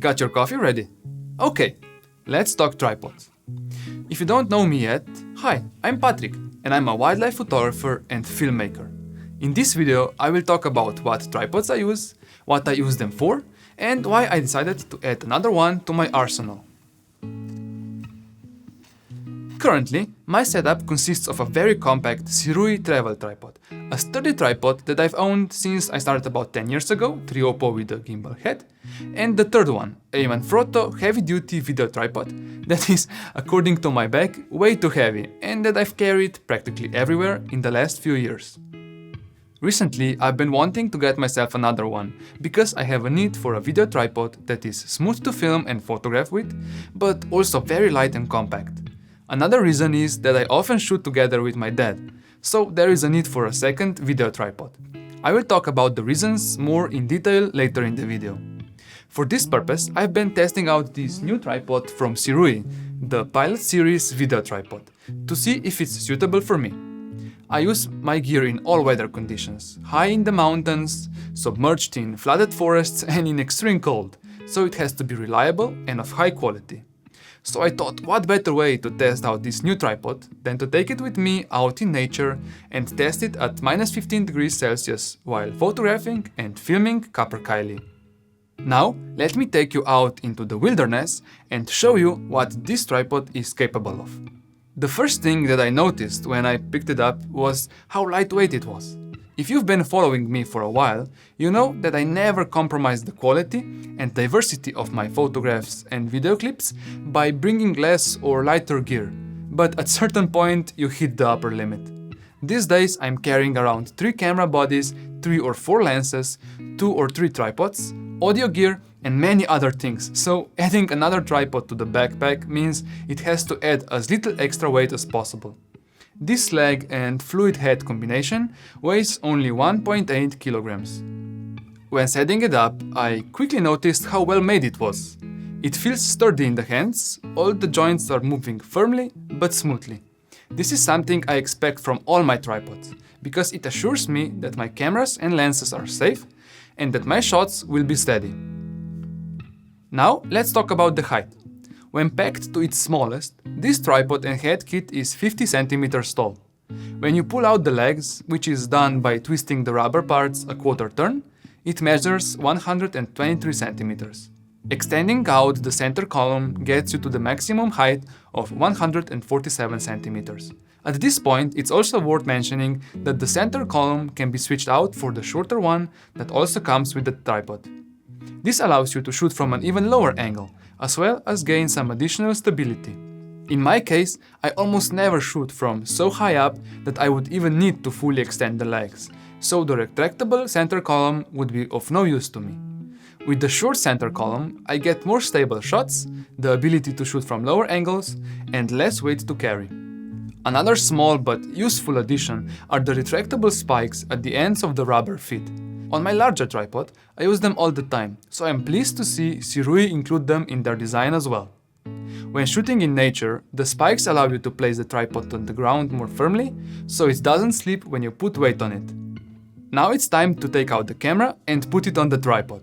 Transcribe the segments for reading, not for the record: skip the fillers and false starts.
Got your coffee ready? Okay, let's talk tripods. If you don't know me yet, hi, I'm Patrick, and I'm a wildlife photographer and filmmaker. In this video, I will talk about what tripods I use, what I use them for, and why I decided to add another one to my arsenal. Currently, my setup consists of a very compact Sirui travel tripod, a sturdy tripod that I've owned since I started about 10 years ago, Triopo with a gimbal head, and the third one, a Manfrotto heavy-duty video tripod that is, according to my bag, way too heavy and that I've carried practically everywhere in the last few years. Recently, I've been wanting to get myself another one, because I have a need for a video tripod that is smooth to film and photograph with, but also very light and compact. Another reason is that I often shoot together with my dad, so there is a need for a second video tripod. I will talk about the reasons more in detail later in the video. For this purpose, I've been testing out this new tripod from Sirui, the Pilot Series video tripod, to see if it's suitable for me. I use my gear in all weather conditions, high in the mountains, submerged in flooded forests and in extreme cold, so it has to be reliable and of high quality. So I thought, what better way to test out this new tripod than to take it with me out in nature and test it at -15 degrees Celsius while photographing and filming capercaillie. Now, let me take you out into the wilderness and show you what this tripod is capable of. The first thing that I noticed when I picked it up was how lightweight it was. If you've been following me for a while, you know that I never compromise the quality and diversity of my photographs and video clips by bringing less or lighter gear, but at certain point you hit the upper limit. These days I'm carrying around 3 camera bodies, 3 or 4 lenses, 2 or 3 tripods, audio gear and many other things, so adding another tripod to the backpack means it has to add as little extra weight as possible. This leg and fluid head combination weighs only 1.8 kilograms. When setting it up, I quickly noticed how well made it was. It feels sturdy in the hands, all the joints are moving firmly but smoothly. This is something I expect from all my tripods, because it assures me that my cameras and lenses are safe and that my shots will be steady. Now let's talk about the height. When packed to its smallest, this tripod and head kit is 50 centimeters tall. When you pull out the legs, which is done by twisting the rubber parts a quarter turn, it measures 123 centimeters. Extending out the center column gets you to the maximum height of 147 centimeters. At this point, it's also worth mentioning that the center column can be switched out for the shorter one that also comes with the tripod. This allows you to shoot from an even lower angle, as well as gain some additional stability. In my case, I almost never shoot from so high up that I would even need to fully extend the legs, so the retractable center column would be of no use to me. With the short center column, I get more stable shots, the ability to shoot from lower angles, and less weight to carry. Another small but useful addition are the retractable spikes at the ends of the rubber feet. On my larger tripod, I use them all the time, so I'm pleased to see Sirui include them in their design as well. When shooting in nature, the spikes allow you to place the tripod on the ground more firmly, so it doesn't slip when you put weight on it. Now it's time to take out the camera and put it on the tripod.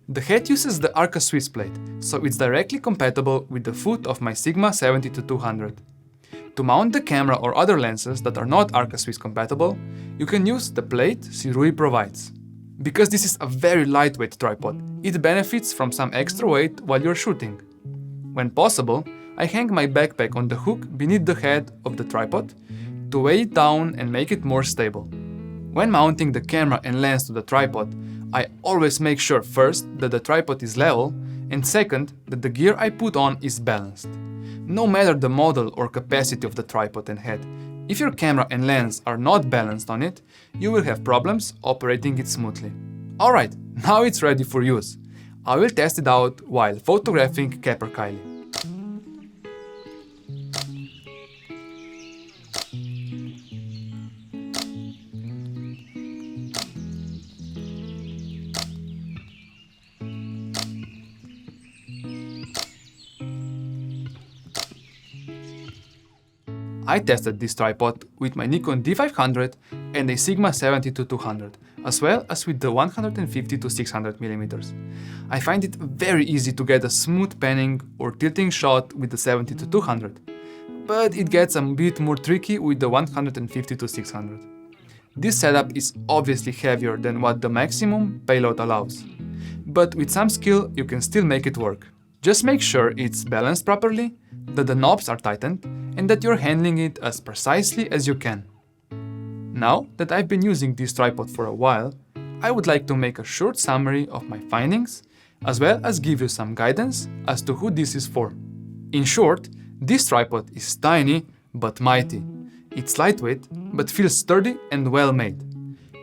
The head uses the Arca Swiss plate, so it's directly compatible with the foot of my Sigma 70-200. To mount the camera or other lenses that are not Arca Swiss compatible, you can use the plate Sirui provides. Because this is a very lightweight tripod, it benefits from some extra weight while you're shooting. When possible, I hang my backpack on the hook beneath the head of the tripod to weigh it down and make it more stable. When mounting the camera and lens to the tripod, I always make sure first that the tripod is level and second that the gear I put on is balanced. No matter the model or capacity of the tripod and head, if your camera and lens are not balanced on it, you will have problems operating it smoothly. Alright, now it's ready for use. I will test it out while photographing capercaillie. I tested this tripod with my Nikon D500 and a Sigma 70-200, as well as with the 150 to 600 mm. I find it very easy to get a smooth panning or tilting shot with the 70 to 200, but it gets a bit more tricky with the 150 to 600. This setup is obviously heavier than what the maximum payload allows, but with some skill you can still make it work. Just make sure it's balanced properly, that the knobs are tightened, and that you're handling it as precisely as you can. Now that I've been using this tripod for a while, I would like to make a short summary of my findings, as well as give you some guidance as to who this is for. In short, this tripod is tiny but mighty. It's lightweight but feels sturdy and well made.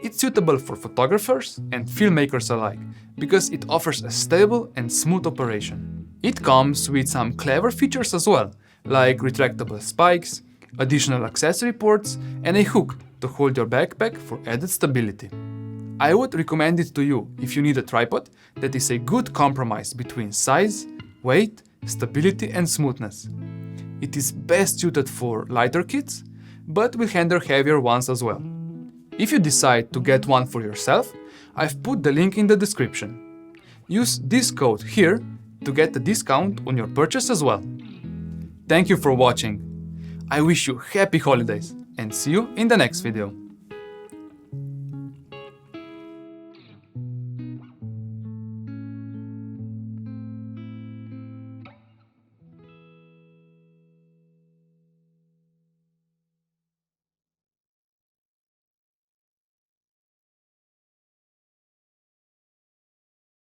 It's suitable for photographers and filmmakers alike because it offers a stable and smooth operation. It comes with some clever features as well, like retractable spikes, additional accessory ports, and a hook to hold your backpack for added stability. I would recommend it to you if you need a tripod that is a good compromise between size, weight, stability and smoothness. It is best suited for lighter kits, but will handle heavier ones as well. If you decide to get one for yourself, I've put the link in the description. Use this code here to get a discount on your purchase as well. Thank you for watching. I wish you happy holidays and see you in the next video.